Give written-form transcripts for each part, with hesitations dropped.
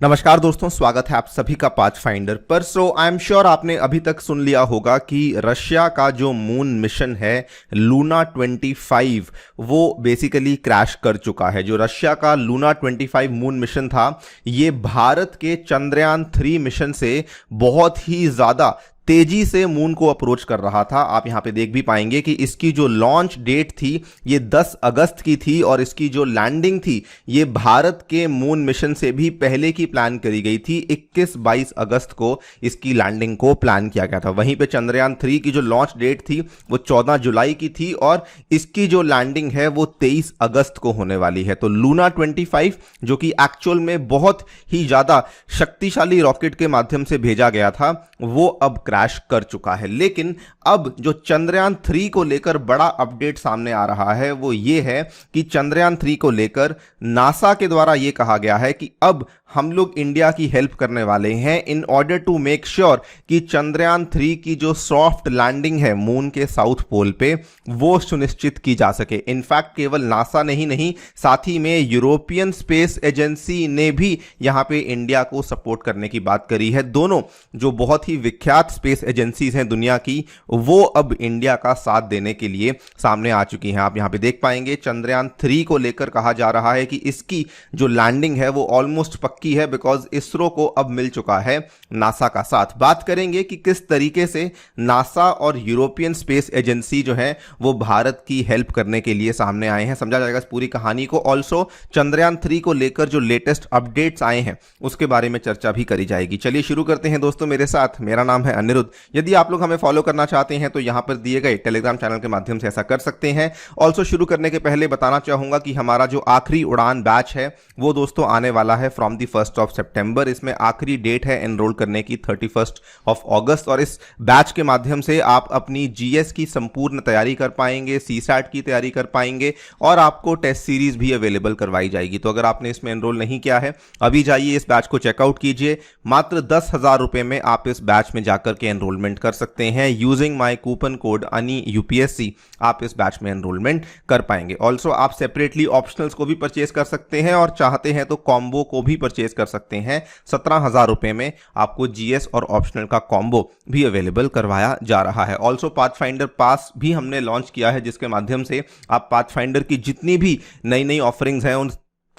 नमस्कार दोस्तों, स्वागत है आप सभी का पाथफाइंडर पर। आई एम श्योर आपने अभी तक सुन लिया होगा कि रशिया का जो मून मिशन है लूना 25 वो बेसिकली क्रैश कर चुका है। जो रशिया का लूना 25 मून मिशन था ये भारत के चंद्रयान 3 मिशन से बहुत ही ज़्यादा तेजी से मून को अप्रोच कर रहा था। आप यहां पे देख भी पाएंगे कि इसकी जो लॉन्च डेट थी ये 10 अगस्त की थी और इसकी जो लैंडिंग थी ये भारत के मून मिशन से भी पहले की प्लान करी गई थी। 21-22 अगस्त को इसकी लैंडिंग को प्लान किया गया था। वहीं पे चंद्रयान 3 की जो लॉन्च डेट थी वो 14 जुलाई की थी और इसकी जो लैंडिंग है वो 23 अगस्त को होने वाली है। तो लूना 25 जो कि एक्चुअल में बहुत ही ज्यादा शक्तिशाली रॉकेट के माध्यम से भेजा गया था वो अब क्रैश कर चुका है। लेकिन अब जो चंद्रयान 3 को लेकर बड़ा अपडेट सामने आ रहा है वो ये है कि चंद्रयान 3 को लेकर नासा के द्वारा यह कहा गया है कि अब हम लोग इंडिया की हेल्प करने वाले हैं in order to make sure कि चंद्रयान 3 की जो सॉफ्ट लैंडिंग है मून के साउथ पोल पे वो सुनिश्चित की जा सके। इनफैक्ट केवल नासा ने ही नहीं, साथ ही में यूरोपियन स्पेस एजेंसी ने भी यहां पे इंडिया को सपोर्ट करने की बात करी है। दोनों जो बहुत ही विख्यात स्पेस एजेंसीज हैं दुनिया की वो अब इंडिया का साथ देने के लिए सामने आ चुकी हैं। आप यहां पे देख पाएंगे चंद्रयान 3 को लेकर कहा जा रहा है कि इसकी जो लैंडिंग है वो ऑलमोस्ट की है बिकॉज इसरो को अब मिल चुका है नासा का साथ। बात करेंगे कि किस तरीके से नासा और यूरोपियन स्पेस एजेंसी जो है वो भारत की हेल्प करने के लिए सामने आए हैं, समझा जाएगा इस पूरी कहानी को। ऑल्सो चंद्रयान 3 को लेकर जो लेटेस्ट अपडेट्स आए हैं उसके बारे में चर्चा भी करी जाएगी। चलिए शुरू करते हैं दोस्तों मेरे साथ। मेरा नाम है अनिरुद्ध। यदि आप लोग हमें फॉलो करना चाहते हैं तो यहां पर दिए गए टेलीग्राम चैनल के माध्यम से ऐसा कर सकते हैं। ऑल्सो शुरू करने के पहले बताना चाहूंगा कि हमारा जो आखिरी उड़ान बैच है वो दोस्तों आने वाला है फ्रॉम दी 1 सितंबर। इसमें आखिरी डेट है एनरोल करने की 31 अगस्त और इस बैच के माध्यम से आप अपनी जीएस की संपूर्ण तैयारी कर पाएंगे, सीसैट की तैयारी कर पाएंगे और आपको टेस्ट सीरीज भी अवेलेबल करवाई जाएगी। तो अगर आपने इसमें एनरोल नहीं किया है अभी जाइए इस बैच को चेकआउट कीजिए। मात्र 10,000 रुपए में आप इस बैच में जाकर के एनरोलमेंट कर सकते हैं। यूजिंग माई कूपन कोड अनि यूपीएससी आप इस बैच में एनरोलमेंट कर पाएंगे। ऑल्सो आप सेपरेटली ऑप्शनल्स को भी परचेज कर सकते हैं और चाहते हैं तो कॉम्बो को भी परचेज कर सकते हैं। 17,000 रुपए में आपको जीएस और ऑप्शनल का कॉम्बो भी अवेलेबल करवाया जा रहा है। ऑल्सो पाथफाइंडर पास भी हमने लॉन्च किया है जिसके माध्यम से आप पाथफाइंडर की जितनी भी नई नई ऑफरिंग्स हैं उन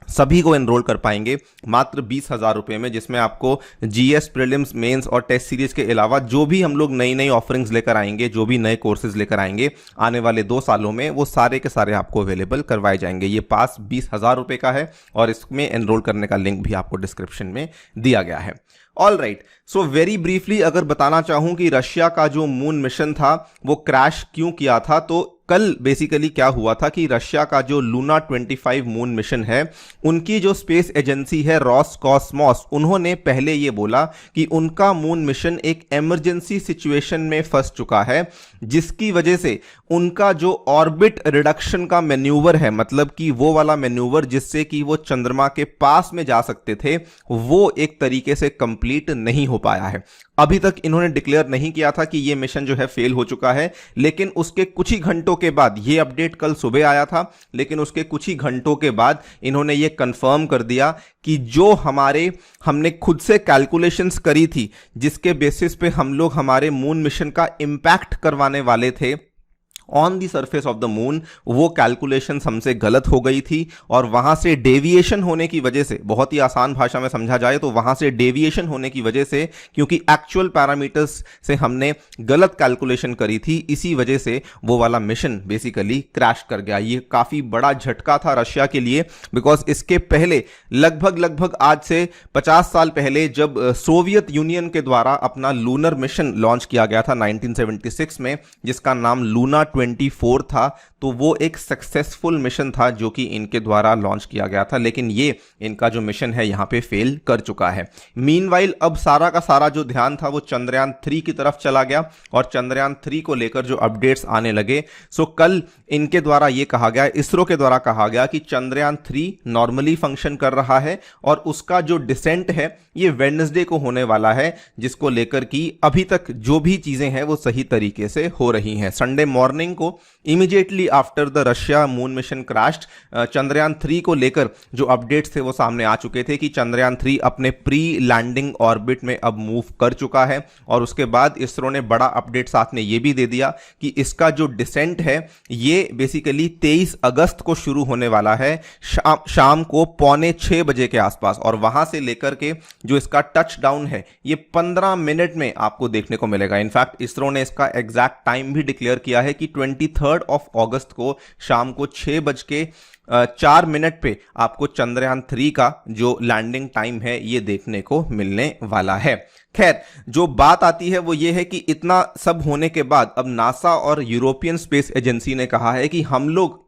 सभी को एनरोल कर पाएंगे मात्र 20,000 रुपए में, जिसमें आपको जीएस प्रीलिम्स मेंस और टेस्ट सीरीज के अलावा जो भी हम लोग नई नई ऑफरिंग्स लेकर आएंगे, जो भी नए कोर्सेज लेकर आएंगे आने वाले 2 सालों में वो सारे के सारे आपको अवेलेबल करवाए जाएंगे। ये पास 20,000 रुपए का है और इसमें एनरोल करने का लिंक भी आपको डिस्क्रिप्शन में दिया गया है। All right, so very briefly अगर बताना चाहूं कि रशिया का जो मून मिशन था वो क्रैश क्यों किया था, तो कल बेसिकली क्या हुआ था कि रशिया का जो लूना 25 मून मिशन है उनकी जो स्पेस एजेंसी है रॉसकॉस्मोस, उन्होंने पहले ये बोला कि उनका मून मिशन एक इमरजेंसी सिचुएशन में फंस चुका है जिसकी वजह से उनका जो ऑर्बिट रिडक्शन का मैन्यूवर है, मतलब कि वो वाला मैन्यूवर जिससे कि वो चंद्रमा के पास में जा सकते थे, वो एक तरीके से कंप्लीट नहीं हो पाया है। अभी तक इन्होंने डिक्लेयर नहीं किया था कि ये मिशन जो है फेल हो चुका है, लेकिन उसके कुछ ही घंटों के बाद, ये अपडेट कल सुबह आया था लेकिन उसके कुछ ही घंटों के बाद इन्होंने ये कंफर्म कर दिया कि जो हमने खुद से कैलकुलेशंस करी थी जिसके बेसिस पे हम लोग हमारे मून मिशन का इंपैक्ट करवाने वाले थे on the surface of the moon, वो कैलकुलेशन हमसे गलत हो गई थी और वहां से डेविएशन होने की वजह से, बहुत ही आसान भाषा में समझा जाए तो वहां से डेविएशन होने की वजह से, क्योंकि एक्चुअल पैरामीटर्स से हमने गलत कैलकुलेशन करी थी, इसी वजह से वो वाला मिशन बेसिकली क्रैश कर गया। ये काफी बड़ा झटका था रशिया के लिए बिकॉज इसके पहले लगभग आज से 50 साल पहले जब सोवियत यूनियन के द्वारा अपना लूनर मिशन लॉन्च किया गया था 1976 में, जिसका नाम लूना 24 था, तो वो एक सक्सेसफुल मिशन था जो कि इनके द्वारा लॉन्च किया गया था, लेकिन ये इनका जो मिशन है यहां पे फेल कर चुका है। मीनवाइल अब सारा का सारा जो ध्यान था वो चंद्रयान 3 की तरफ चला गया और चंद्रयान 3 को लेकर जो अपडेट्स आने लगे, सो कल इनके द्वारा ये कहा गया, इसरो के द्वारा कहा गया कि चंद्रयान 3 नॉर्मली फंक्शन कर रहा है और उसका जो डिसेंट है ये वेडनेसडे को होने वाला है, जिसको लेकर कि अभी तक जो भी चीजें हैं वो सही तरीके से हो रही हैं। संडे मॉर्निंग मॉर्निंग को immediately after the Russia moon mission crashed Chandrayaan 3 को लेकर जो अपडेट्स थे वो सामने आ चुके थे कि चंद्रयान 3 अपने प्री लैंडिंग ऑर्बिट में अब मूव कर चुका है। और उसके बाद इसरो ने बड़ा अपडेट साथ में ये भी दे दिया कि इसका जो डिसेंट है ये बेसिकली 23 अगस्त को शुरू होने वाला है शाम को 5:45 बजे के आसपास, और वहां से लेकर के जो इसका टच डाउन है ये 15 मिनट में आपको देखने को मिलेगा। इनफैक्ट इसरो ने इसका एग्जैक्ट टाइम भी डिक्लेयर किया है कि 23 अगस्त को शाम को 6:04 पे आपको चंद्रयान 3 का जो लैंडिंग टाइम है ये देखने को मिलने वाला है। खैर, जो बात आती है वो ये है कि इतना सब होने के बाद अब नासा और यूरोपियन स्पेस एजेंसी ने कहा है कि हम लोग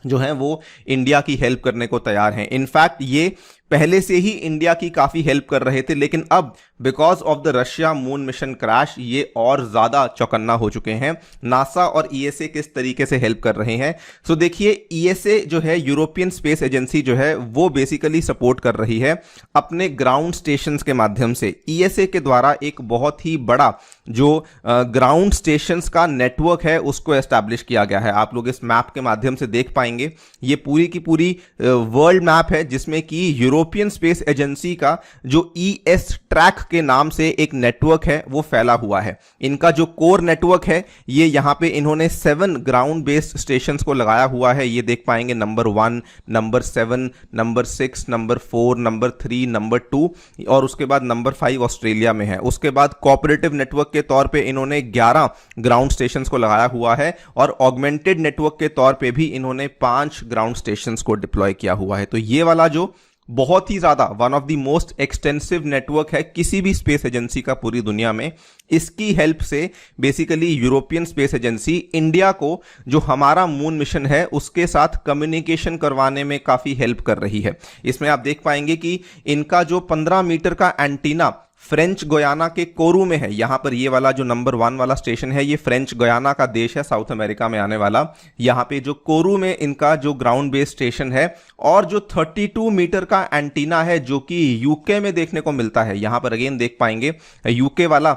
जो है वो इंडिया की हेल्प करने को तैयार हैं। इनफैक्ट ये पहले से ही इंडिया की काफी हेल्प कर रहे थे, लेकिन अब because of the Russia moon mission crash ये और ज्यादा चौकन्ना हो चुके हैं। नासा और ईएसए किस तरीके से हेल्प कर रहे हैं, सो देखिए, ईएसए जो है यूरोपियन स्पेस एजेंसी जो है वो बेसिकली सपोर्ट कर रही है अपने ग्राउंड स्टेशंस के माध्यम से। ईएसए के द्वारा एक बहुत ही बड़ा जो ग्राउंड स्टेशंस का नेटवर्क है उसको एस्टैब्लिश किया गया है। आप लोग इस मैप के माध्यम से देख पाएंगे, ये पूरी की पूरी वर्ल्ड मैप है जिसमें कि यूरोपियन स्पेस एजेंसी का जो ईएस ट्रैक के नाम से एक नेटवर्क है वो फैला हुआ है। इनका जो कोर नेटवर्क है ये यहां पे इन्होंने 7 ग्राउंड बेस्ड स्टेशंस को लगाया हुआ है। ये देख पाएंगे number 1, number 7, number 6, number 4, number 3, number 2 और उसके बाद नंबर 5 ऑस्ट्रेलिया में है। उसके बाद कोऑपरेटिव नेटवर्क के तौर पे इन्होंने 11 ग्राउंड स्टेशंस को लगाया हुआ है और ऑगमेंटेड नेटवर्क के तौर पे भी इन्होंने 5 ग्राउंड स्टेशंस को डिप्लॉय किया हुआ है। तो ये वाला जो बहुत ही ज्यादा one of the most extensive network है किसी भी स्पेस एजेंसी का पूरी दुनिया में, इसकी हेल्प से basically European space agency India को जो हमारा मून मिशन है उसके साथ कम्युनिकेशन करवाने में काफी हेल्प कर रही है। इसमें आप देख पाएंगे कि इनका जो 15 मीटर का एंटीना फ्रेंच गुयाना के कोरू में है। यहां पर ये वाला जो नंबर 1 वाला स्टेशन है ये फ्रेंच गुयाना का देश है, साउथ अमेरिका में आने वाला। यहां पे जो कोरू में इनका जो ग्राउंड बेस्ड स्टेशन है और जो 32 मीटर का एंटीना है जो कि यूके में देखने को मिलता है। यहां पर अगेन देख पाएंगे यूके वाला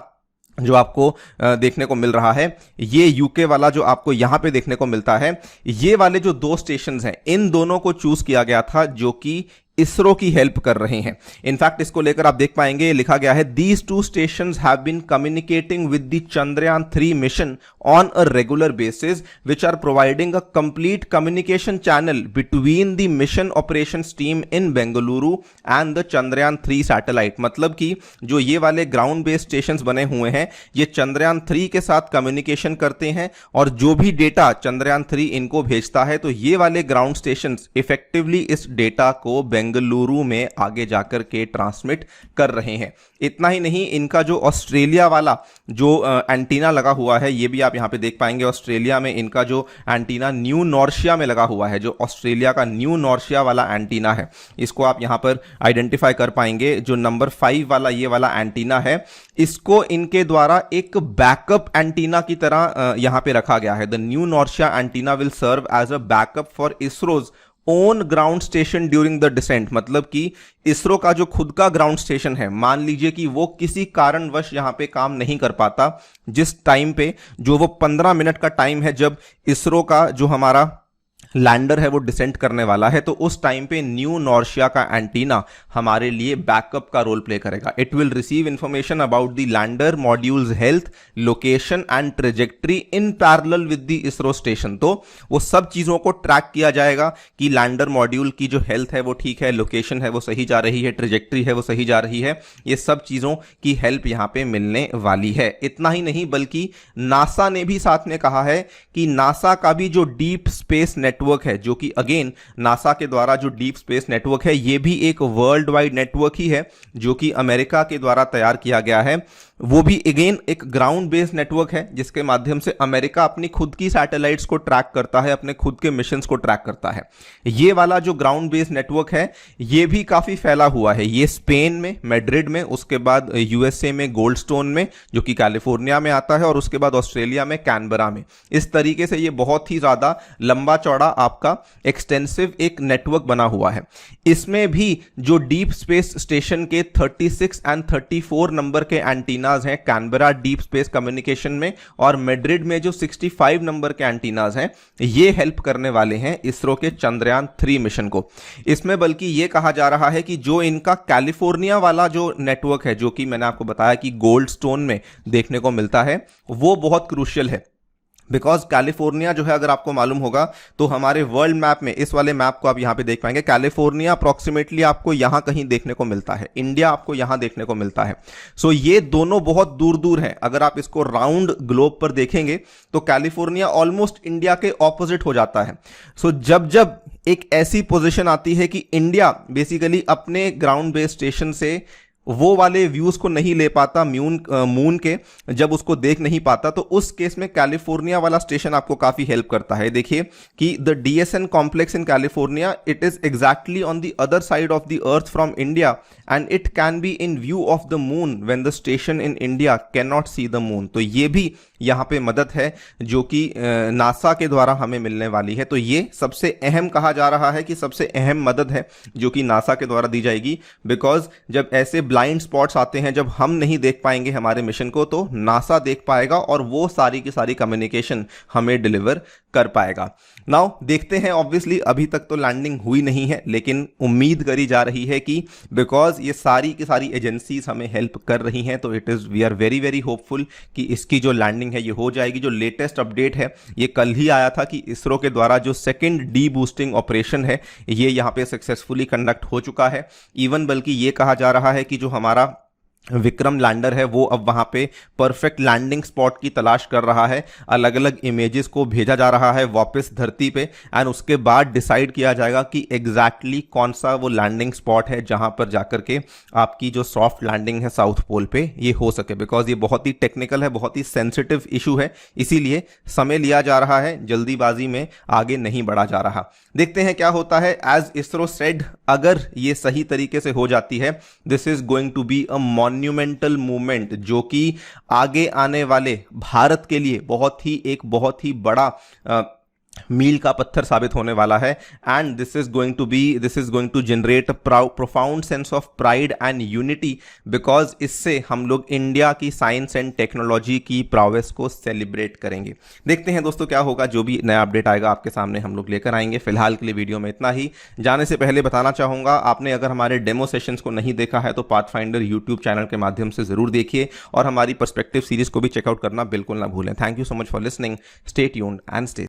जो आपको देखने को मिल रहा है, ये यूके वाला जो आपको यहां पे देखने को मिलता है, ये वाले जो 2 स्टेशंस हैं इन दोनों को चूज किया गया था जो कि इसरो की हेल्प कर रहे हैं। इनफैक्ट इसको लेकर आप देख पाएंगे लिखा गया है these 2 stations have been communicating with the Chandrayaan 3 mission on a regular basis which are providing a complete communication channel between the mission operations team in Bengaluru and the Chandrayaan 3 satellite. मतलब कि जो ये वाले ग्राउंड बेस्ड स्टेशंस बने हुए हैं ये चंद्रयान 3 के साथ कम्युनिकेशन करते हैं और जो भी डेटा चंद्रयान 3 इनको भेजता है तो ये वाले ग्राउंड स्टेशंस इफेक्टिवली इस डेटा को बेंगलुरु में आगे जाकर के ट्रांसमिट कर रहे हैं। इतना ही नहीं, इनका जो ऑस्ट्रेलिया वाला जो एंटीना लगा हुआ है ये भी आप यहां पे देख पाएंगे। ऑस्ट्रेलिया में इनका जो एंटीना न्यू नॉर्शिया में लगा हुआ है, जो ऑस्ट्रेलिया का न्यू नॉर्शिया वाला एंटीना है इसको आप यहां पर आइडेंटिफाई कर पाएंगे। जो नंबर 5 वाला ये वाला एंटीना है इसको इनके द्वारा एक बैकअप एंटीना की तरह यहां पे रखा गया है। The New Norcia antenna will serve as a backup for ISRO's own ground station during the descent. मतलब कि इसरो का जो खुद का ग्राउंड स्टेशन है, मान लीजिए कि वो किसी कारणवश यहां पे काम नहीं कर पाता, जिस टाइम पे जो वो 15 मिनट का टाइम है जब इसरो का जो हमारा लैंडर है वो डिसेंट करने वाला है, तो उस टाइम पे न्यू नॉर्शिया का एंटीना हमारे लिए बैकअप का रोल प्ले करेगा। It will receive information about the lander modules health, location and trajectory in parallel with the ISRO station. तो वो सब चीजों को ट्रैक किया जाएगा कि लैंडर मॉड्यूल की जो हेल्थ है वो ठीक है, लोकेशन है वो सही जा रही है, ट्रेजेक्ट्री है वो सही जा रही है। ये सब चीजों की हेल्प यहां पे मिलने वाली है। इतना ही नहीं बल्कि नासा ने भी साथ में कहा है कि नासा का भी जो डीप स्पेस नेटवर्क है, जो कि अगेन नासा के द्वारा जो डीप स्पेस नेटवर्क है ये भी एक वर्ल्ड वाइड नेटवर्क ही है जो कि अमेरिका के द्वारा तैयार किया गया है। वो भी अगेन एक ग्राउंड बेस्ड नेटवर्क है जिसके माध्यम से अमेरिका अपनी खुद की सैटेलाइट्स को ट्रैक करता है, अपने खुद के मिशंस को ट्रैक करता है। ये वाला जो ग्राउंड बेस्ड नेटवर्क है ये भी काफी फैला हुआ है। ये स्पेन में मैड्रिड में, उसके बाद यूएसए में गोल्डस्टोन में जो कि कैलिफोर्निया में आता है, और उसके बाद ऑस्ट्रेलिया में कैनबरा में। इस तरीके से ये बहुत ही ज्यादा लंबा चौड़ा आपका एक्सटेंसिव एक नेटवर्क बना हुआ है। इसमें भी जो डीप स्पेस स्टेशन के 36 एंड 34 नंबर के एंटीना एंटीनाज हैं कैनबरा डीप स्पेस कम्युनिकेशन में, और मैड्रिड में जो 65 नंबर के एंटीनाज हैं ये हेल्प करने वाले हैं इसरो के चंद्रयान 3 मिशन को। इसमें बल्कि ये कहा जा रहा है कि जो इनका कैलिफोर्निया वाला जो नेटवर्क है, जो कि मैंने आपको बताया कि गोल्ड स्टोन में देखने को मिलता है, वो बहुत क्रूशियल है। बिकॉज कैलिफोर्निया जो है, अगर आपको मालूम होगा तो हमारे वर्ल्ड मैप में, इस वाले मैप को आप यहां पे देख पाएंगे, कैलिफोर्निया अप्रोक्सीमेटली आपको यहां कहीं देखने को मिलता है, इंडिया आपको यहां देखने को मिलता है। सो ये दोनों बहुत दूर दूर हैं। अगर आप इसको राउंड ग्लोब पर देखेंगे तो कैलिफोर्निया ऑलमोस्ट इंडिया के ऑपोजिट हो जाता है। सो जब जब एक ऐसी पोजीशन आती है कि इंडिया बेसिकली अपने ग्राउंड बेस्ड स्टेशन से वो वाले व्यूज को नहीं ले पाता मून के, जब उसको देख नहीं पाता, तो उस केस में कैलिफोर्निया वाला स्टेशन आपको काफी हेल्प करता है। देखिए कि the DSN complex in California, it is exactly on the other side of the earth from India and it can be in view of the moon when the station in India can not see the moon. तो ये भी यहाँ पे मदद है जो कि NASA के द्वारा हमें मिलने वाली है। तो ये सबसे अहम कहा जा रहा है कि सबसे अहम मदद है जो कि नासा के द्वारा दी जाएगी। बिकॉज जब ऐसे ब्लाइंड स्पॉट्स आते हैं, जब हम नहीं देख पाएंगे हमारे मिशन को, तो नासा देख पाएगा और वो सारी की सारी कम्युनिकेशन हमें डिलीवर कर पाएगा। नाउ देखते हैं, ऑब्वियसली अभी तक तो लैंडिंग हुई नहीं है, लेकिन उम्मीद करी जा रही है कि बिकॉज ये सारी की सारी एजेंसीज हमें हेल्प कर रही हैं, तो it is we are very very hopeful कि इसकी जो लैंडिंग है ये हो जाएगी। जो लेटेस्ट अपडेट है ये कल ही आया था कि इसरो के द्वारा जो सेकंड डी बूस्टिंग ऑपरेशन है ये यहाँ पे सक्सेसफुली कंडक्ट हो चुका है। इवन बल्कि ये कहा जा रहा है कि जो हमारा विक्रम लैंडर है वो अब वहां पे परफेक्ट लैंडिंग स्पॉट की तलाश कर रहा है। अलग अलग इमेजेस को भेजा जा रहा है वापस धरती पे, एंड उसके बाद डिसाइड किया जाएगा कि एग्जैक्टली कौन सा वो लैंडिंग स्पॉट है जहां पर जाकर के आपकी जो सॉफ्ट लैंडिंग है साउथ पोल पे ये हो सके। बिकॉज ये बहुत ही टेक्निकल है, बहुत ही सेंसिटिव इशू है, इसीलिए समय लिया जा रहा है, जल्दीबाजी में आगे नहीं बढ़ा जा रहा। देखते हैं क्या होता है। एज इसरो सेड, अगर ये सही तरीके से हो जाती है, this is going to be a monumental movement जो कि आगे आने वाले भारत के लिए बहुत ही बड़ा मील का पत्थर साबित होने वाला है। And this is going to generate profound sense of pride and unity, because इससे हम लोग इंडिया की साइंस एंड टेक्नोलॉजी की प्रावेस को सेलिब्रेट करेंगे। देखते हैं दोस्तों क्या होगा, जो भी नया अपडेट आएगा आपके सामने हम लोग लेकर आएंगे। फिलहाल के लिए वीडियो में इतना ही। जाने से पहले बताना चाहूंगा, आपने अगर हमारे डेमो सेशंस को नहीं देखा है तो पाथफाइंडर यूट्यूब चैनल के माध्यम से जरूर देखिए, और हमारी पर्सपेक्टिव सीरीज को भी चेकआउट करना बिल्कुल ना भूलें। Thank you so much for listening. Stay tuned and stay